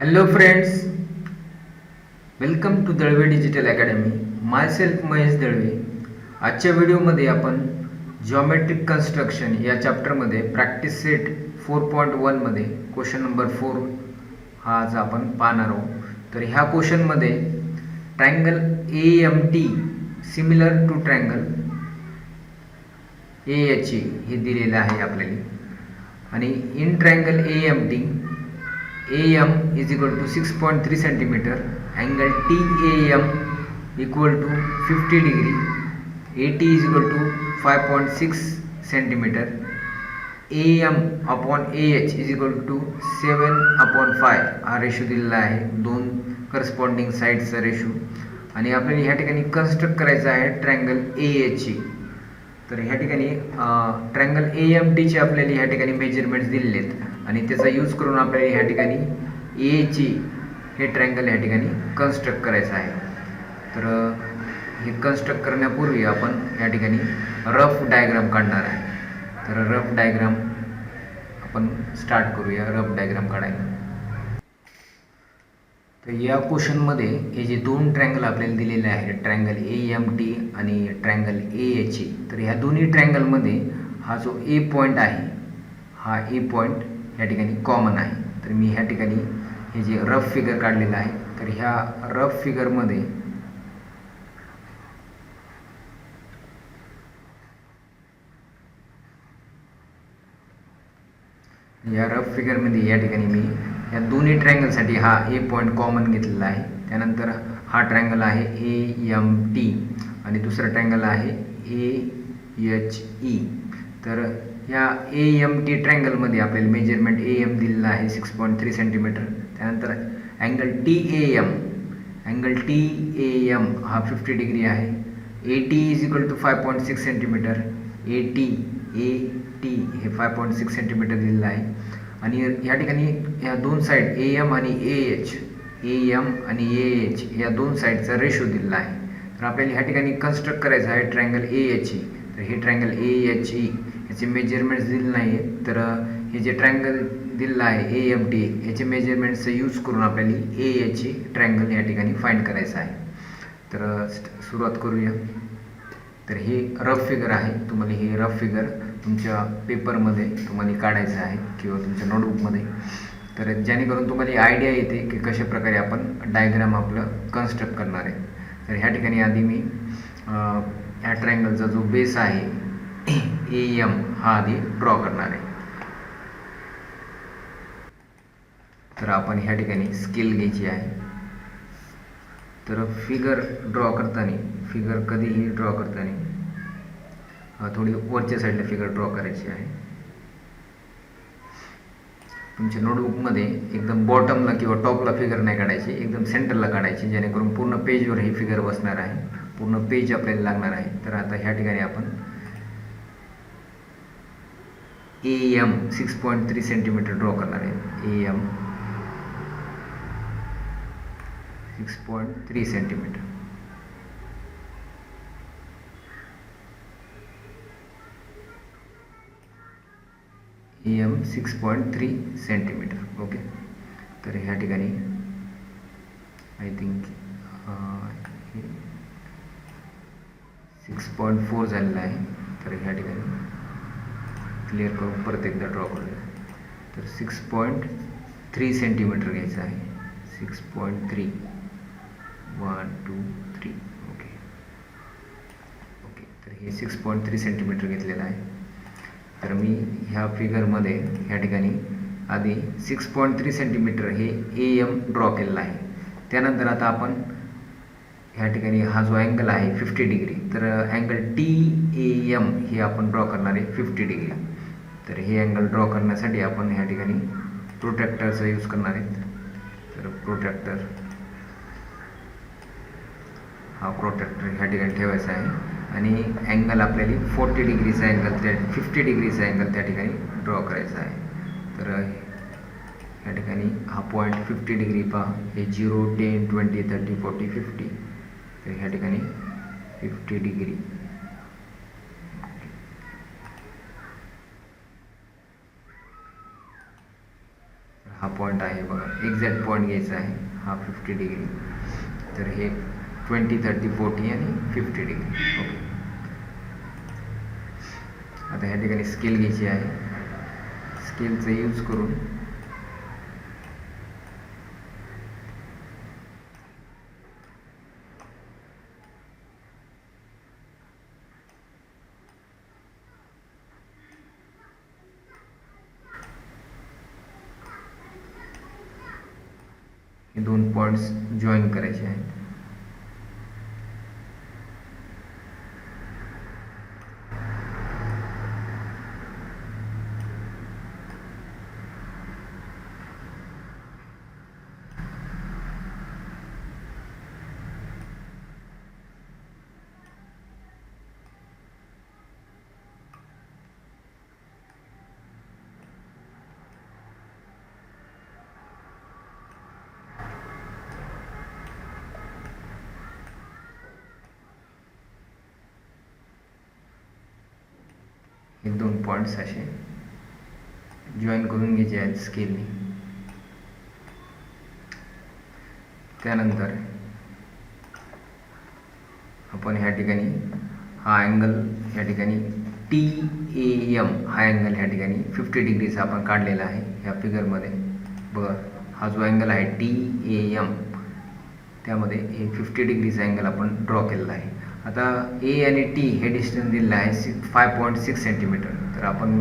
Hello friends, welcome to Dalve Digital Academy. Myself Mahesh Dalve. आजच्या व्हिडिओमध्ये आपण जॉमेट्रिक कन्स्ट्रक्शन या चॅप्टरमध्ये प्रॅक्टिस सेट 4.1 क्वेश्चन नंबर 4 हा आज आपण पाहणार आहोत. तर ह्या क्वेश्चनमध्ये triangle AMT similar to triangle AHE हे दिलेलं आहे आपल्याला. आणि in triangle AMT AM is equal to 6.3 centimeter, angle TAM equal to 50 degree, AT is equal to 5.6 centimeter, AM upon AH is equal to 7/5 हा रेशो दिलेला आहे, दोन corresponding साईडचा रेशो. आणि आपल्याला ह्या ठिकाणी कन्स्ट्रक्ट करायचा आहे ट्रायंगल AHE. तर ह्या ठिकाणी ट्रायंगल AMTचे आपल्याला ह्या ठिकाणी मेजरमेंट्स दिलेले आहेत आणि त्याचा यूज करून आपल्याला ह्या ठिकाणी AHE हे ट्रायंगल ह्या ठिकाणी कन्स्ट्रक्ट करायचं आहे. तर हे कन्स्ट्रक्ट करण्यापूर्वी आपण या ठिकाणी रफ डायग्राम काढणार आहे. तर रफ डायग्राम आपण स्टार्ट करूया रफ डायग्राम काढायला. तर या क्वेश्चनमध्ये हे जे दोन ट्रायंगल आपल्याला दिलेले आहेत, ट्रायंगल AMT आणि ट्रायंगल AHE, तर ह्या दोन्ही ट्रायंगलमध्ये हा जो A पॉईंट आहे हा A पॉईंट या ठिकाणी कॉमन आहे. तर मी ह्या ठिकाणी हे जे रफ फिगर काढलेलं आहे, तर ह्या रफ फिगरमध्ये या ठिकाणी मी या दोन्ही ट्रायंगलसाठी हा A पॉईंट कॉमन घेतलेला आहे. त्यानंतर हा ट्रायंगल आहे AMT आणि दुसरा ट्रायंगल आहे AHE. तर ह्या AMT ट्रायंगलमध्ये आपल्याला मेजरमेंट AM दिलेला आहे 6.3 सेंटीमीटर. त्यानंतर अँगल TAM हा 50 डिग्री आहे. AT is equal to 5.6 centimetre. AT हे 5.6 सेंटीमीटर दिलेलं आहे. आणि या ठिकाणी ह्या दोन साईड AM आणि AH या दोन साईडचा रेशो दिलेला आहे. तर आपल्याला ह्या ठिकाणी कन्स्ट्रक्ट करायचं आहे ट्रायंगल AHE. तर हे ट्रायंगल AHE याचे मेजरमेंट्स दिले नाही आहेत. तर हे जे ट्रायंगल दिलेलं आहे AMT याचे मेजरमेंट्सचा यूज करून आपल्याला AHE ट्रायंगल या ठिकाणी फाइंड करायचं आहे. तर सुरुवात करूया. तर हे रफ फिगर आहे. तुम्हाला हे रफ फिगर तुमच्या पेपरमध्ये तुम्हाला काढायचं आहे किंवा तुमच्या नोटबुकमध्ये. तर जेणेकरून तुम्हाला आयडिया येते की कशा प्रकारे आपण डायग्राम आपलं कन्स्ट्रक्ट करणार आहे. तर ह्या ठिकाणी आधी मी ह्या ट्रायंगलचा जो बेस आहे AM हा आधी ड्रॉ करणार आहे. तर आपण ह्या ठिकाणी स्केल घ्यायची आहे. तर फिगर कधीही ड्रॉ करताना थोडी वरच्या साईडला फिगर ड्रॉ करायची आहे. तुमच्या नोटबुकमध्ये एकदम बॉटमला किंवा टॉपला फिगर नाही काढायची, एकदम सेंटरला काढायची, जेणेकरून पूर्ण पेजवर ही फिगर बसणार आहे. पूर्ण पेज आपल्याला लागणार आहे. तर आता ह्या ठिकाणी आपण AM 6.3 सेंटीमीटर ड्रॉ करणार आहे. AM 6.3 centimetre. AM 6.3 centimetre. Okay. तर ह्या ठिकाणी आय थिंक 6.4 झालेला आहे. तर ह्या ठिकाणी क्लिअर करून परत एकदा ड्रॉ करूया. तर 6.3 सेंटीमीटर घ्यायचं आहे. 6.3 1 2 3. ओके. तर हे 6.3 सेंटीमीटर घेतलेलं आहे. तर मी ह्या फिगरमध्ये ह्या ठिकाणी आधी 6.3 सेंटीमीटर हे AM ड्रॉ केलेला आहे. त्यानंतर आता आपण ह्या ठिकाणी हा जो अँगल आहे 50 डिग्री, तर अँगल TAM हे आपण ड्रॉ करणार आहे 50 डिग्री. तर हे अँगल ड्रॉ करण्यासाठी आपण ह्या ठिकाणी प्रोट्रॅक्टरचा यूज करणार आहेत. तर प्रोट्रॅक्टर ह्या ठिकाणी ठेवायचा आहे आणि अँगल आपल्याला 40 डिग्रीचा अँगल 50 डिग्रीचा अँगल त्या ठिकाणी ड्रॉ करायचा आहे. तर ह्या ठिकाणी हा पॉईंट 50 डिग्री पहा, हे 0 10 20 30 40 50. तर ह्या ठिकाणी 50 डिग्री. हा पॉईंट आहे बघा, एक्झॅक्ट पॉईंट घ्यायचा आहे हा 50 डिग्री. तर हे 20, 30, 40 आणि 50 डिग्री. ओके. आता ह्या ठिकाणी स्केल घ्यायची आहे. स्केलचा यूज करून हे 2 पॉईंट्स जॉईन करायचे आहेत. हे 2 पॉईंट्स असे जॉईन करून घ्यायचे आहेत स्केलने. त्यानंतर आपण ह्या ठिकाणी हा अँगल ह्या ठिकाणी TAM हा अँगल ह्या ठिकाणी 50 डिग्रीचा आपण काढलेला आहे ह्या फिगरमध्ये. बघा, हा जो अँगल आहे TAM, त्यामध्ये हे 50 डिग्रीचा अँगल आपण ड्रॉ केलेला आहे. आता A आणि T हे डिस्टन्स दिलेलं आहे 5.6 सेंटीमीटर. तर आपण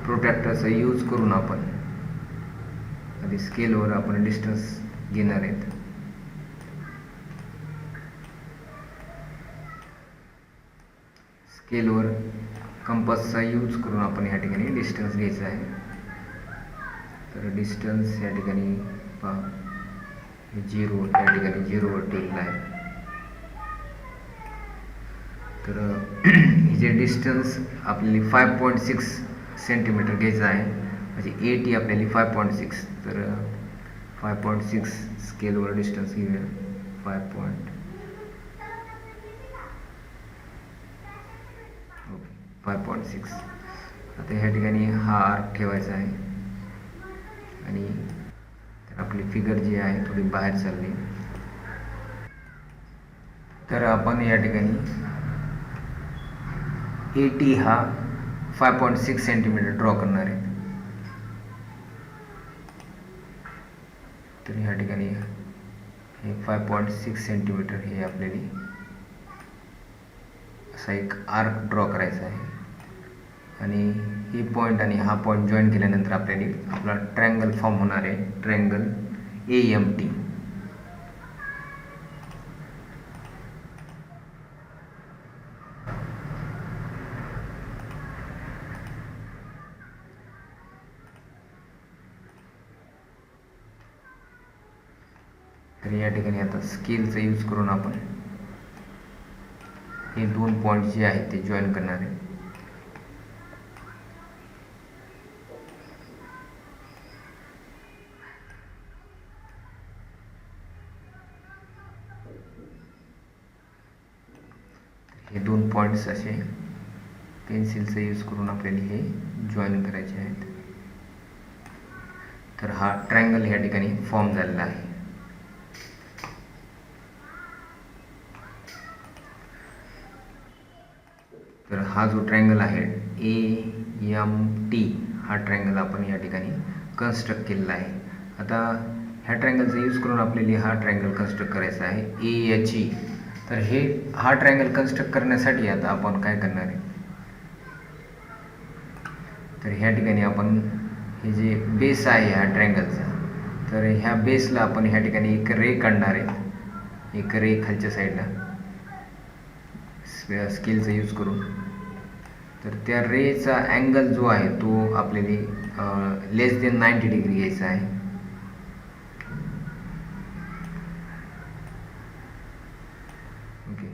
प्रोट्रॅक्टरचा यूज करून आपण आधी स्केलवर आपण डिस्टन्स घेणार आहेत. स्केलवर कंपासचा यूज करून आपण ह्या ठिकाणी डिस्टन्स घ्यायचा आहे. तर डिस्टन्स या ठिकाणी पहा, 0 या ठिकाणी 0वर ठेवलेला आहे. तर हे जे डिस्टन्स आपल्याला 5.6 सेंटीमीटर घ्यायचं आहे, म्हणजे AT आपल्याला 5.6. तर 5.6 स्केलवर डिस्टन्स घेऊया. 5.6. आता ह्या ठिकाणी हा आर्क ठेवायचा आहे आणि तर आपली फिगर जी आहे थोडी बाहेर चालली. तर आपण या ठिकाणी AT हा 5.6 सेंटीमीटर ड्रॉ करणार आहे. तर ह्या ठिकाणी हे 5.6 सेंटीमीटर हे आपल्याला असा एक आर्क ड्रॉ करायचा आहे. आणि ही पॉईंट आणि हा पॉईंट जॉईन केल्यानंतर आपल्याला आपला ट्रायंगल फॉर्म होणार आहे, ट्रायंगल AMT. तर या ठिकाणी आता स्केलचा यूज करून आपण हे 2 पॉईंट जे आहेत ते जॉईन करणार आहे. हे 2 पॉईंट्स असे पेन्सिलचा यूज करून आपल्याला हे जॉईन करायचे आहेत. तर हा ट्रायंगल या ठिकाणी फॉर्म झालेला आहे. तर हा जो ट्रायंगल आहे AMT हा ट्रायंगल आपण या ठिकाणी कन्स्ट्रक्ट केलेला आहे. आता ह्या ट्रायंगलचा यूज करून आपल्याला हा ट्रायंगल कन्स्ट्रक्ट करायचा आहे AHE. तर हा ट्रायंगल कन्स्ट्रक्ट करण्यासाठी आता आपण काय करणार आहे, तर ह्या ठिकाणी आपण हे जे बेस आहे ह्या ट्रायंगलचा, तर ह्या बेसला आपण ह्या ठिकाणी एक रे काढणार आहे. एक रे खालच्या साईडला स्केलचा यूज करून. तर त्या रेचा अँगल जो आहे तो आपल्याला लेस देन 90 डिग्री घ्यायचा आहे. ओके.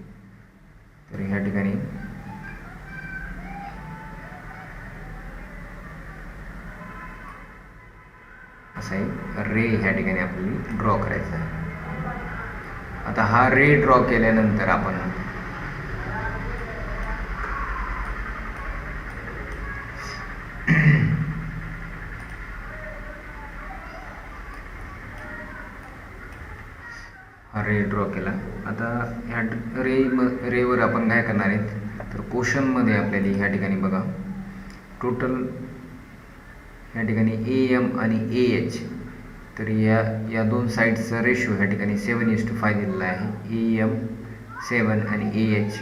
तर ह्या ठिकाणी असा एक रे ह्या ठिकाणी आपल्याला ड्रॉ करायचा आहे. आता हा रे ड्रॉ केल्यानंतर आपण रे ड्रॉ केला. आता ह्या रेवर आपण काय करणार आहेत, तर क्वेश्चनमध्ये आपल्याला ह्या ठिकाणी बघा टोटल ह्या ठिकाणी AM आणि AH, तर या दोन साईडचा रेशो ह्या ठिकाणी 7:5 दिलेला आहे. AM 7 आणि AH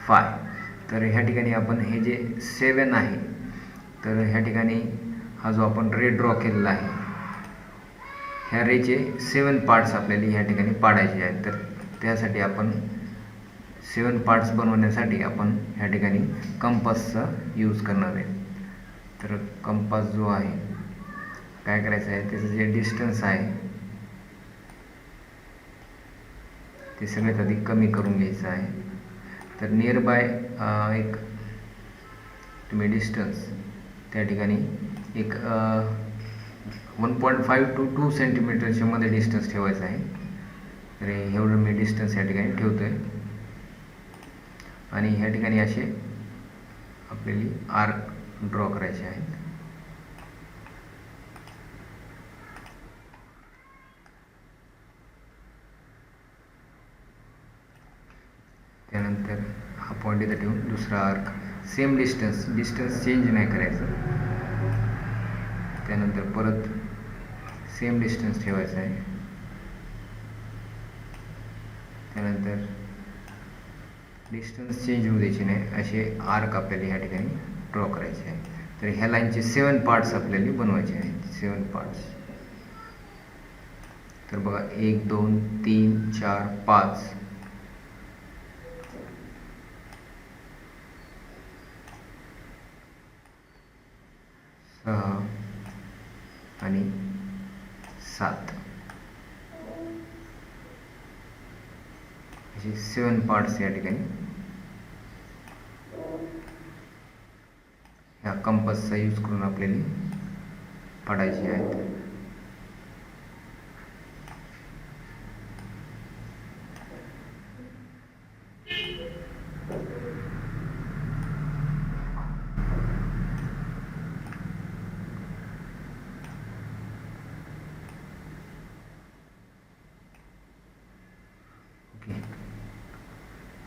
5. तर ह्या ठिकाणी आपण हे जे 7 आहे, तर ह्या ठिकाणी हा जो आपण रे ड्रॉ केलेला आहे, ह्या रेचे 7 पार्ट्स आपल्याला ह्या ठिकाणी पाडायचे आहेत. तर त्यासाठी आपण 7 पार्ट्स बनवण्यासाठी आपण ह्या ठिकाणी कंपासचा यूज करणार आहे. तर कंपास जो आहे काय करायचं आहे, त्याचं जे डिस्टन्स आहे ते सगळ्यात आधी कमी करून घ्यायचं आहे. तर नियर बाय एक तुम्ही डिस्टन्स त्या ठिकाणी एक 1.5 to 2 सेंटीमीटरच्या मध्ये डिस्टन्स ठेवायचं आहे. तर एवढं मी डिस्टन्स या ठिकाणी ठेवतो आहे. आणि ह्या ठिकाणी असे आपल्याला आर्क ड्रॉ करायचे आहेत. त्यानंतर हा पॉईंट इथं ठेवून दुसरा आर्क सेम डिस्टन्स चेंज नाही करायचं. त्यानंतर परत सेम डिस्टन्स ठेवायचा आहे. त्यानंतर डिस्टन्स चेंज होऊ द्यायचे नाही, असे आर्क आपल्याला ह्या ठिकाणी ड्रॉ करायचे आहे. तर ह्या लाईनचे 7 पार्ट्स आपल्याला बनवायचे आहेत. 7 पार्ट्स. तर बघा 1 2 3 4 5 6 आणि 7 असे 7 पार्ट्स या ठिकाणी ह्या कंपासचा यूज करून आपल्याला पाडायचे आहेत.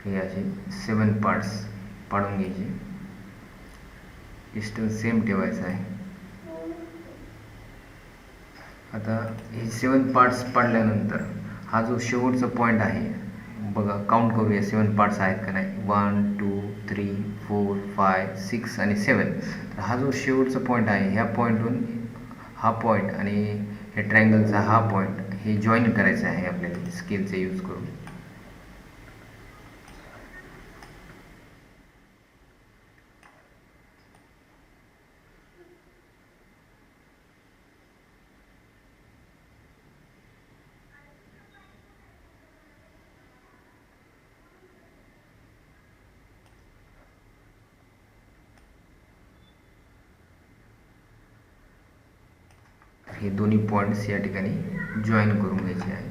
हे असे 7 पार्ट्स पाडून घ्यायचे. डिस्टन्स सेम ठेवायचा आहे. आता हे 7 पार्ट्स पाडल्यानंतर हा जो शेवटचा पॉईंट आहे बघा, काउंट करूया 7 पार्ट्स आहेत का नाही. 1 2 3 4 5 6 आणि 7. तर हा जो शेवटचा पॉईंट आहे, ह्या पॉईंटहून हा पॉईंट आणि हे ट्रायंगलचा हा पॉईंट हे जॉईन करायचं आहे आपल्याला स्केलचा यूज करून. हे दोन्ही पॉईंट्स या ठिकाणी जॉईन करून घ्यायचे आहेत.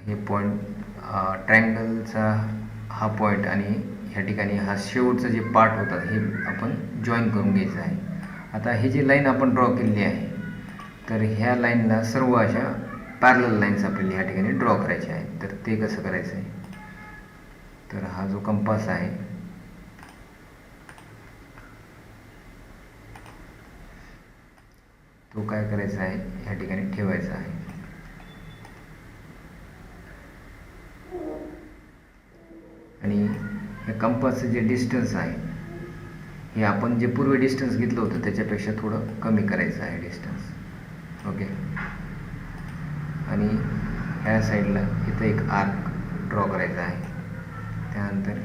हे पॉईंट ट्रायंगलचा हा पॉईंट आणि ह्या ठिकाणी हा शेवटचा जे पार्ट होता हे आपण जॉईन करून घ्यायचं आहे. आता हे जे लाईन आपण ड्रॉ केलेली आहे, तर ह्या लाईनला सर्व अशा पॅरलल लाईन्स आपल्याला ह्या ठिकाणी ड्रॉ करायच्या आहेत. तर ते कसं करायचं आहे, तर हा जो कंपास आहे तो काय करायचा आहे, ह्या ठिकाणी ठेवायचा आहे. आणि या कंपासचं जे डिस्टन्स आहे हे आपण जे पूर्वी डिस्टन्स घेतलं होतं त्याच्यापेक्षा थोडं कमी करायचं आहे डिस्टन्स. ओके. आणि ह्या साईडला इथं एक आर्क ड्रॉ करायचा आहे. त्यानंतर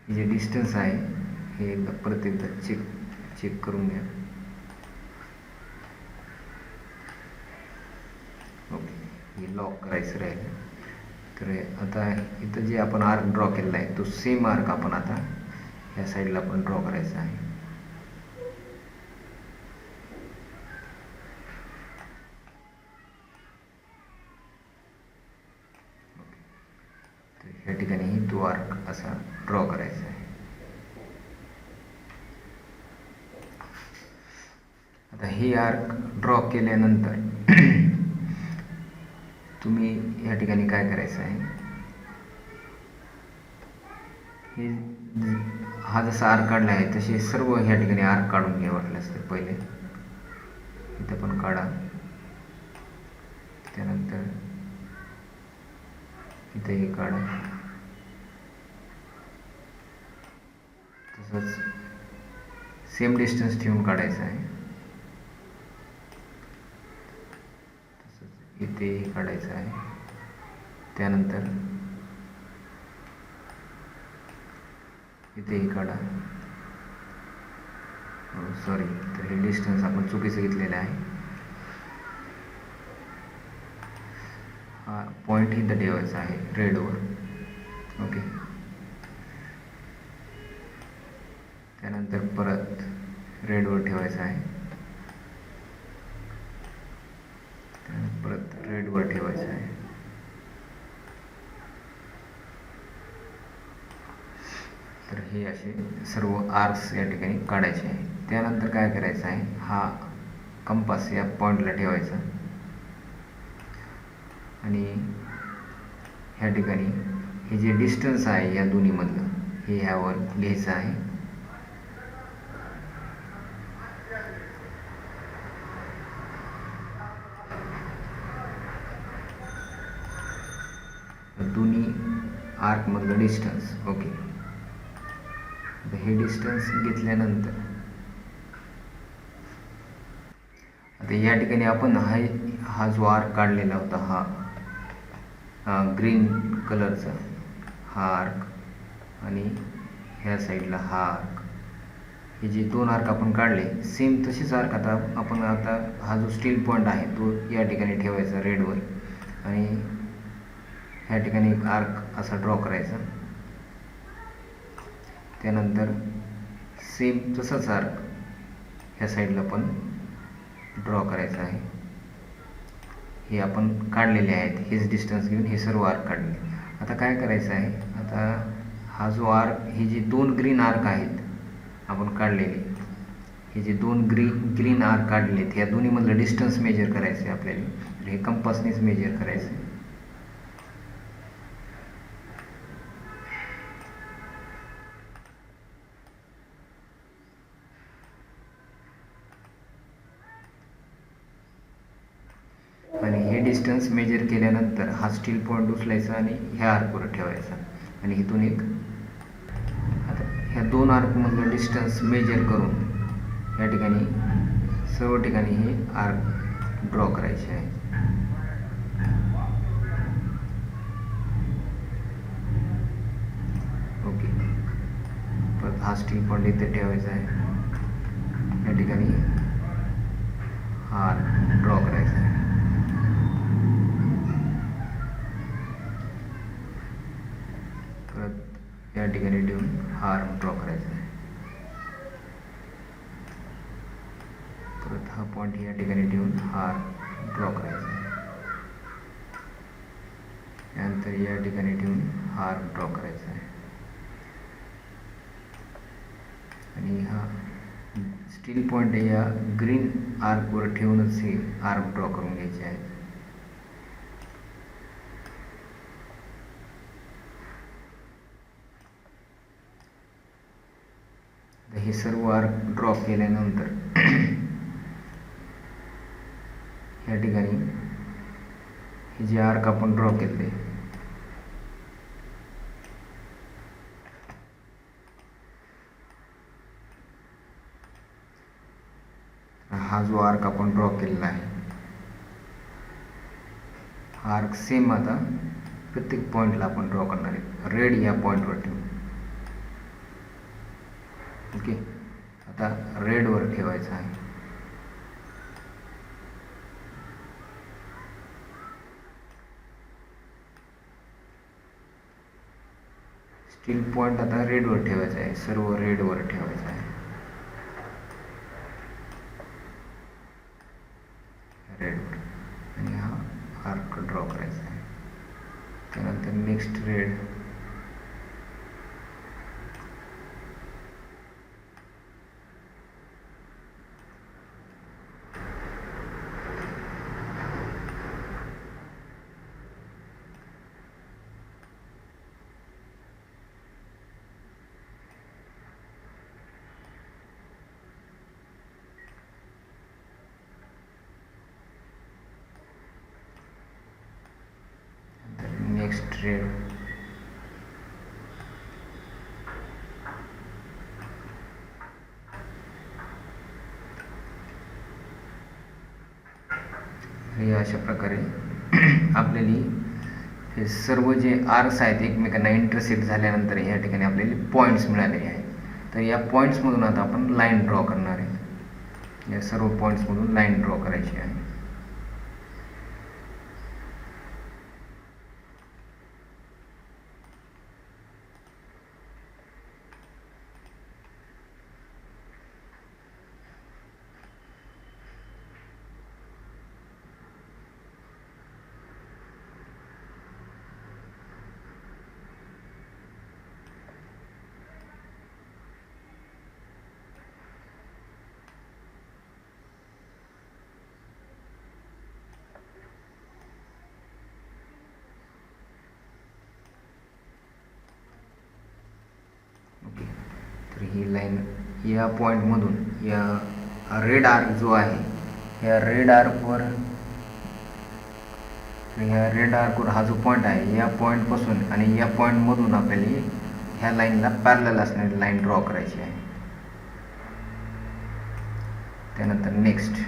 हे जे डिस्टन्स आहे हे एकदा परत एकदा चेक करून घ्या. लॉक करायचं राहील. तर आता इथं जे आपण आर्क ड्रॉ केलेला आहे तो सेम आर्क आपण आता या साईडला पण ड्रॉ करायचा आहे. तर या ठिकाणीही तो आर्क असा ड्रॉ करायचा आहे. आता हे आर्क ड्रॉ केल्यानंतर तुम्ही या ठिकाणी काय करायचं आहे, हे हा जसा आर्क काढला आहे तसे सर्व ह्या ठिकाणी आर्क काढून घ्या वाटल्यास तर. पहिले इथं पण काढा, त्यानंतर इथेही काढा, तसंच सेम डिस्टन्स ठेवून काढायचं आहे. तसंच इथेही काढायचं आहे, त्यानंतर इथेही काढा. सॉरी, तर हे डिस्टन्स आपण चुकीचं घेतलेलं आहे. हा पॉईंट इथं ठेवायचा आहे रेडवर. ओके, त्यानंतर परत रेडवर ठेवायचा आहे, त्यानंतर परत रेडवर ठेवायचं आहे. तर हे असे सर्व आर्क्स या ठिकाणी काढायचे आहे. त्यानंतर काय करायचं आहे, हा कंपास या पॉईंटला ठेवायचा आणि ह्या ठिकाणी हे जे डिस्टन्स आहे या दोन्हीमधलं हे ह्यावर लिहायचं आहे. दोन्ही आर्कमधलं डिस्टन्स. ओके, हे डिस्टन्स घेतल्यानंतर आता या ठिकाणी आपण हा जो आर्क काढलेला होता, हा ग्रीन कलरचा हा आर्क आणि ह्या साईडला हा आर्क, हे जे दोन आर्क आपण काढले सेम तसेच आर्क आता हा जो स्टील पॉईंट आहे तो या ठिकाणी ठेवायचा रेडवर आणि ह्या ठिकाणी एक आर्क असा ड्रॉ करायचा. त्यानंतर सेम तसंच आर्क ह्या साईडला पण ड्रॉ करायचं आहे. हे आपण काढलेले आहेत, हेच डिस्टन्स घेऊन हे सर्व आर्क काढले. आता काय करायचं आहे, आता हा जो आर्क, हे जे दोन ग्रीन आर्क आहेत आपण काढलेले, हे जे दोन ग्रीन आर्क काढलेत ह्या दोन्हीमधलं डिस्टन्स मेजर करायचं आहे आपल्याला. हे कंपासनेच मेजर करायचं आहे. आणि हे डिस्टन्स मेजर केल्यानंतर हा स्टील पॉईंट उचलायचा आणि ह्या आर्कवर ठेवायचा आणि इथून एक आता ह्या दोन आर्कमधलं डिस्टन्स मेजर करून या ठिकाणी सर्व ठिकाणी हे आर्क ड्रॉ करायचे आहे. ओके, परत हा स्टील पॉईंट इथे ठेवायचा आहे, या ठिकाणी हा आर्क ड्रॉ करायचा आहे. परत या ठिकाणी ठेवून हा आर्क ड्रॉ करायचा आहे. परत हा पॉईंट या ठिकाणी ठेवून हा आर्क ड्रॉ करायचा आहे. त्यानंतर या ठिकाणी ठेवून हा आर्क ड्रॉ करायचा आहे आणि हा स्टील पॉईंट या ग्रीन आर्कवर ठेवूनच हे आर्क ड्रॉ करून घ्यायचे आहेत. हे सर्व आर्क ड्रॉ केल्यानंतर या ठिकाणी हे जे आर्क आपण ड्रॉ केले हा जो आर्क आपण ड्रॉ केलेला आहे हा आर्क सेम आता प्रत्येक पॉईंटला आपण ड्रॉ करणार आहे रेड या पॉईंटवर ठेवून. ओके, आता रेडवर ठेवायचा आहे. स्टील पॉईंट आता रेडवर ठेवायचा आहे, सर्व रेडवर ठेवायचं आहे. रेडवर आणि हा आर्क ड्रॉ करायचा आहे. त्यानंतर नेक्स्ट रेड, नेक्स्ट रेड, हे अशा प्रकारे आपल्याला हे सर्व जे आर्क्स आहेत एकमेकांना इंटरसेक्ट झाल्यानंतर या ठिकाणी आपल्याला पॉईंट्स मिळालेले आहेत. तर या पॉईंट्समधून आता आपण लाईन ड्रॉ करणार आहे. या सर्व पॉईंट्समधून लाईन ड्रॉ करायची आहे. ओके, तर ही लाईन या पॉईंटमधून या रेड आर्क जो आहे, या रेड आर्कवर हा जो पॉईंट आहे या पॉईंटपासून आणि या पॉईंटमधून आपल्याला ह्या लाईनला पॅरलल असणारी लाईन ड्रॉ करायची आहे. त्यानंतर नेक्स्ट,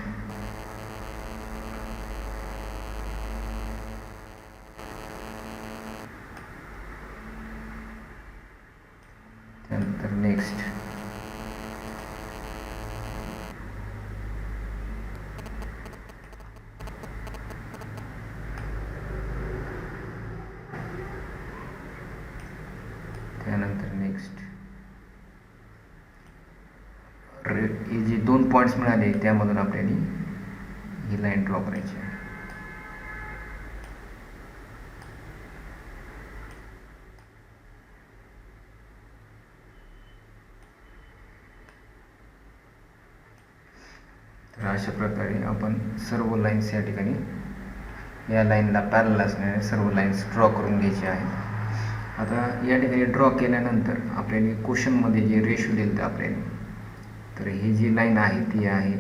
त्यानंतर नेक्स्ट, त्यानंतर नेक्स्ट. हे जे दोन पॉईंट्स मिळाले त्यामधून आपल्याला ही लाईन ड्रॉ करायची आहे. तर अशा प्रकारे आपण सर्व लाईन्स या ठिकाणी या लाईनला पॅरलल असणारे सर्व लाईन्स ड्रॉ करून घ्यायचे आहेत. आता या ठिकाणी ड्रॉ केल्यानंतर आपल्याला क्वेश्चनमध्ये जे रेशो दिलं तर आपल्याला, तर ही जी लाईन आहे ती आहे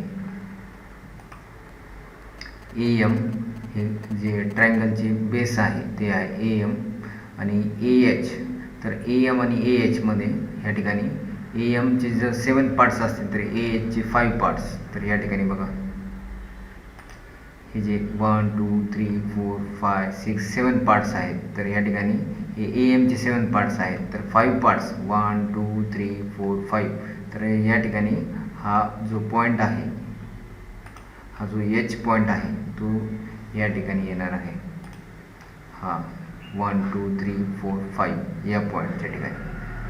AM. हे जे ट्रायंगलची बेस आहे ते आहे AM आणि AH. तर AM आणि AH मध्ये या ठिकाणी AMचे जर 7 पार्ट्स असतील तर AHचे 5 पार्ट्स. तर या ठिकाणी बघा हे जे 1 2 3 4 5 6 7 पार्ट्स आहेत. तर या ठिकाणी हे AM चे 7 पार्ट्स आहेत. तर 5 पार्ट्स 1 2 3 4 5. तर या ठिकाणी हा जो पॉईंट आहे, हा जो H पॉईंट आहे तो या ठिकाणी येणार आहे. हा 1 2 3 4 5 या पॉईंटच्या ठिकाणी.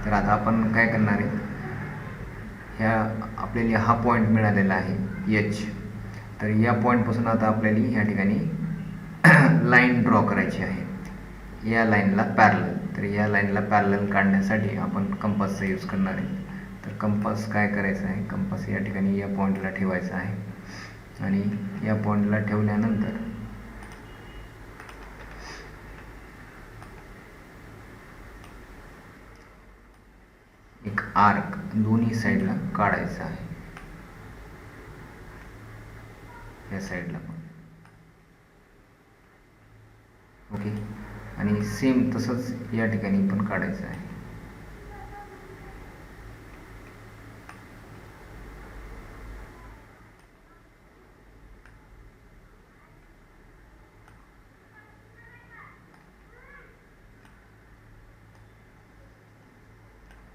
तर आता आपण काय करणार आहे, ह्या आपल्याला हा पॉईंट मिळालेला आहे H. तर या पॉईंटपासून आता आपल्याला या ठिकाणी लाईन ड्रॉ करायची आहे या लाईनला पॅरलल. तर या लाईनला पॅरलल काढण्यासाठी आपण कंपासचा यूज करणार आहे. तर कंपास काय करायचं आहे, कंपास या ठिकाणी या पॉईंटला ठेवायचा आहे आणि या पॉईंटला ठेवल्यानंतर एक आर्क दोन्ही साईडला काढायचा आहे, या साईडला पण. ओके, आणि सेम तसंच या ठिकाणी पण काढायचं आहे.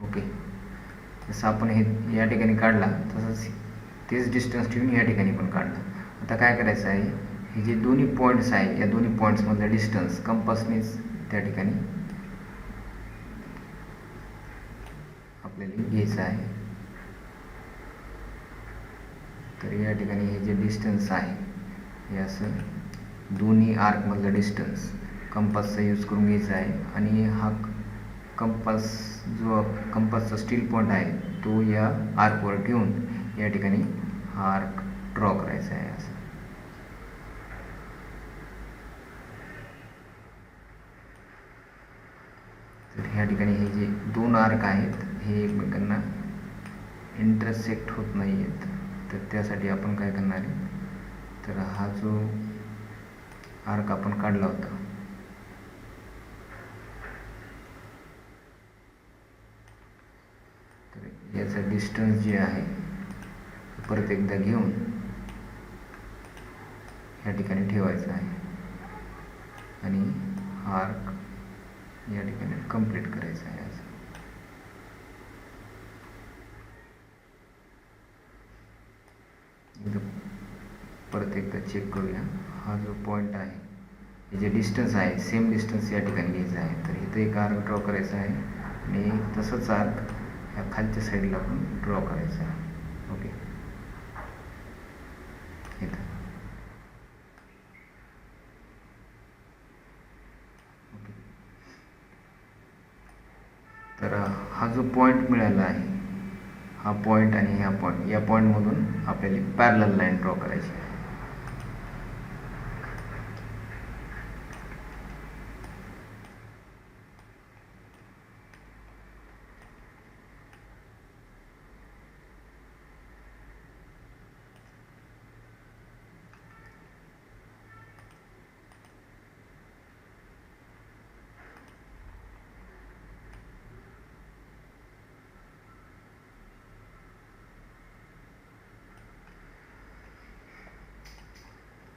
ओके, जसं आपण हे या ठिकाणी काढला तसंच तेच डिस्टन्स ठेवून या ठिकाणी पण काढलं. आता काय करायचं आहे, हे जे दोन्ही पॉईंट्स आहे या दोन्ही पॉईंट्समधलं डिस्टन्स कंपासनेच त्या ठिकाणी आपल्याला घ्यायचं आहे. तर या ठिकाणी हे जे डिस्टन्स आहे हे असं दोन्ही आर्कमधलं डिस्टन्स कंपासचा यूज करून घ्यायचा आहे. आणि हा कंपासचा स्टील पॉईंट आहे तो या आर्कवर ठेवून या ठिकाणी हा आर्क ड्रॉ करायचा आहे असं. तर ह्या ठिकाणी हे जे दोन आर्क आहेत हे एकमेकांना इंटरसेक्ट होत नाही आहेत. तर त्यासाठी आपण काय करणार आहे, तर हा जो आर्क आपण काढला होता तर याचा डिस्टन्स जे आहे परत एकदा घेऊन या ठिकाणी ठेवायचा आहे आणि हा आर्क या ठिकाणी कंप्लीट करायचा आहे असं. परत एकदा चेक करूया. हा जो पॉईंट आहे हे जे डिस्टन्स आहे सेम डिस्टन्स या ठिकाणी घ्यायचं आहे. तर इथं एक आर्क ड्रॉ करायचा आहे आणि तसंच आर्क या खालच्या साईडला पण ड्रॉ करायचा आहे. ओके, इथं ओके. तर हा जो पॉईंट मिळाला आहे हा पॉईंट आणि ह्या पॉईंट या पॉईंटमधून आपल्याला पॅरलल लाईन ड्रॉ करायची आहे.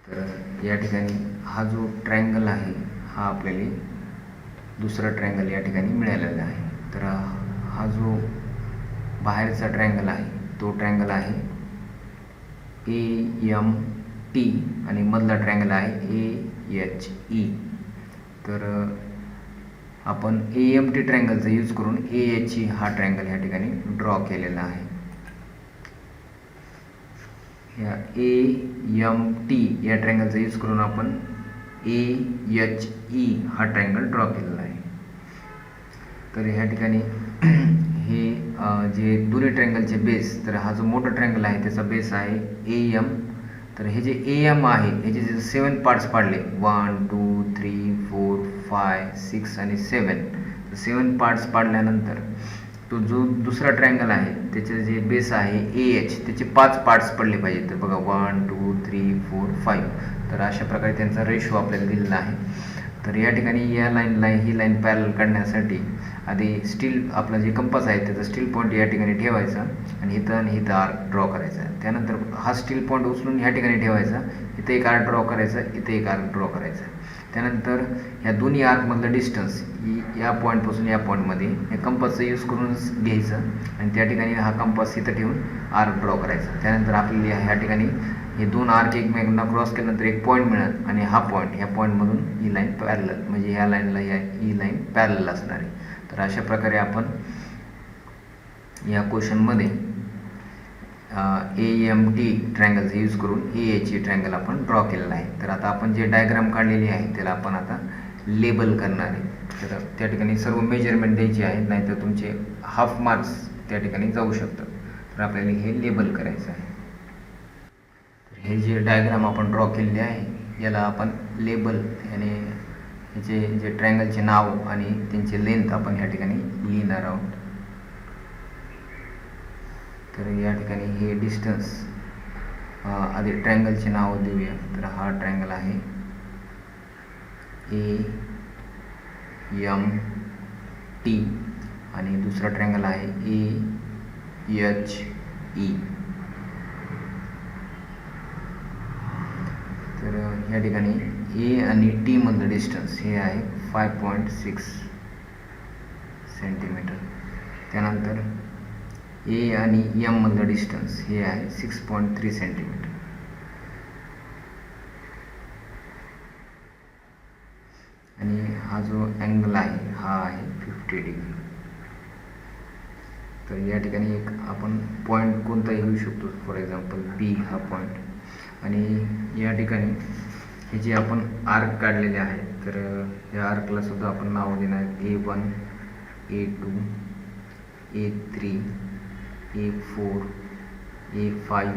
तर या ठिकाणी हा जो ट्रायंगल आहे हा आपल्याला दुसरा ट्रायंगल या ठिकाणी मिळालेला आहे. तर हा जो बाहेरचा ट्रायंगल आहे तो ट्रायंगल आहे AMT आणि मधला ट्रायंगल आहे AHE. तर आपण AMT ट्रायंगलचा यूज करून AHE हा ट्रायंगल या ठिकाणी ड्रॉ केलेला आहे. या AMT या ट्रायंगलचा यूज करून आपण AHE हा ट्रायंगल ड्रॉ केलेला आहे. तर ह्या ठिकाणी हे जे दोन्ही ट्रायंगलचे बेस, तर हा जो मोठा ट्रायंगल आहे त्याचा बेस आहे AM. तर हे जे AM आहे ह्याचे जे 7 पार्ट्स पाडले 1 2 3 4 5 6 आणि 7, तर 7 पार्ट्स पाडल्यानंतर तो जो दुसरा ट्रायंगल आहे त्याचे जे बेस आहे AH त्याचे 5 पार्ट्स पडले पाहिजेत. तर बघा 1 2 3 4 5. तर अशा प्रकारे त्यांचा रेशो आपल्याला दिलेला आहे. तर या ठिकाणी या लाईनला ही लाईन पॅरल काढण्यासाठी आधी स्टील आपला जे कंपास आहे त्याचा स्टील पॉईंट या ठिकाणी ठेवायचा आणि इथं आर्क ड्रॉ करायचा. त्यानंतर हा स्टील पॉईंट उचलून ह्या ठिकाणी ठेवायचा, इथं एक आर्क ड्रॉ करायचा, इथं एक आर्क ड्रॉ करायचा. त्यानंतर ह्या दोन्ही आर्कमधलं डिस्टन्स या पॉईंटपासून या पॉईंटमध्ये या कंपासचा यूज करूनच घ्यायचं आणि त्या ठिकाणी हा कंपास इथं ठेवून आर्क ड्रॉ करायचा. त्यानंतर आपल्याला ह्या ठिकाणी हे दोन आर्क एकमेकांना क्रॉस केल्यानंतर एक पॉईंट मिळेल आणि हा पॉईंट ह्या पॉईंटमधून ही लाईन पॅरलल, म्हणजे ह्या लाईनला ही लाईन पॅरलल असणार आहे. तर अशा प्रकारे आपण या क्वेश्चनमध्ये AMT ट्रायंगलचा यूज करून AHE ट्रायंगल आपण ड्रॉ केलेला आहे. तर आता आपण जे डायग्राम काढलेली आहे त्याला आपण आता लेबल करणार आहे. तर त्या ठिकाणी सर्व मेजरमेंट द्यायची आहे, नाहीतर तुमचे हाफ मार्क्स त्या ठिकाणी जाऊ शकतात. तर आपल्याला हे लेबल करायचं आहे. तर हे जे डायग्राम आपण ड्रॉ केलेले आहे याला आपण लेबल आणि ह्याचे जे ट्रायंगलचे नाव आणि त्यांची लेंथ आपण ह्या ठिकाणी लिहिणार आहोत. तर या ठिकाणी हे डिस्टन्स आधी ट्रायंगलचे नाव देऊया. तर हा ट्रायंगल आहे AMT आणि दुसरा ट्रायंगल आहे AHE. तर या ठिकाणी A आणि T मधलं डिस्टन्स हे आहे 5.6 सेंटीमीटर. त्यानंतर A आणि M मधलं डिस्टन्स हे आहे 6.3 सेंटीमीटर. आणि हा जो अँगल आहे हा आहे 50 डिग्री. तर या ठिकाणी एक आपण पॉईंट कोणताही घेऊ शकतो, फॉर एक्झाम्पल बी हा पॉईंट. आणि या ठिकाणी हे जे आपण आर्क काढलेले आहे, तर या आर्कला सुद्धा आपण नाव देणार A1, A2, A3, A4, A5,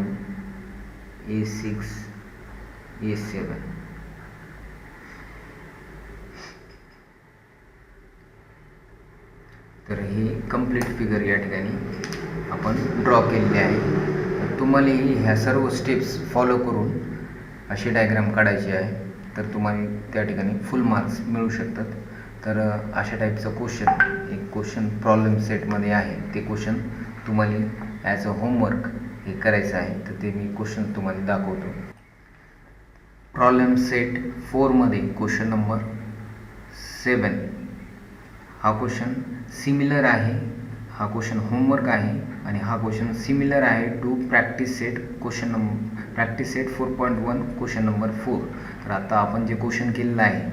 A6, A7. तर हे कंप्लीट फिगर या ठिकाणी आपण ड्रॉ केलेली आहे. तुम्हालाही ह्या सर्व स्टेप्स फॉलो करून अशी डायग्राम काढायची आहे, तर तुम्हाला त्या ठिकाणी फुल मार्क्स मिळू शकतात. तर अशा टाईपचं क्वेश्चन, एक क्वेश्चन प्रॉब्लेम सेटमध्ये आहे, ते क्वेश्चन तुम्हाला ॲज अ होमवर्क हे करायचं आहे. तर ते मी क्वेश्चन तुम्हाला दाखवतो. प्रॉब्लेम सेट 4मध्ये क्वेश्चन नंबर 7 हा क्वेश्चन सिमिलर आहे. हा क्वेश्चन होमवर्क आहे आणि हा क्वेश्चन सिमिलर आहे to practice set practice set 4.1 question number 4. तर आता आपण जे क्वेश्चन केलेला आहे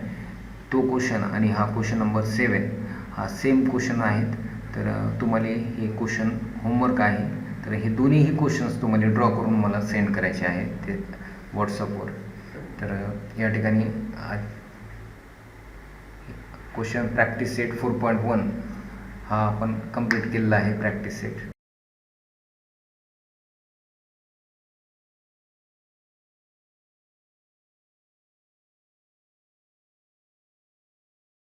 तो क्वेश्चन आणि हा क्वेश्चन नंबर 7 हा सेम क्वेश्चन आहेत. तर तुम्हाला हे क्वेश्चन होमवर्क आहे. तर हे दोन्हीही क्वेश्चन्स तुम्हाला ड्रॉ करून मला सेंड करायचे आहेत ते व्हॉट्सअपवर. तर या ठिकाणी क्वेश्चन प्रॅक्टिस सेट 4.1 हा आपण कंप्लीट केलेला आहे प्रॅक्टिस सेट.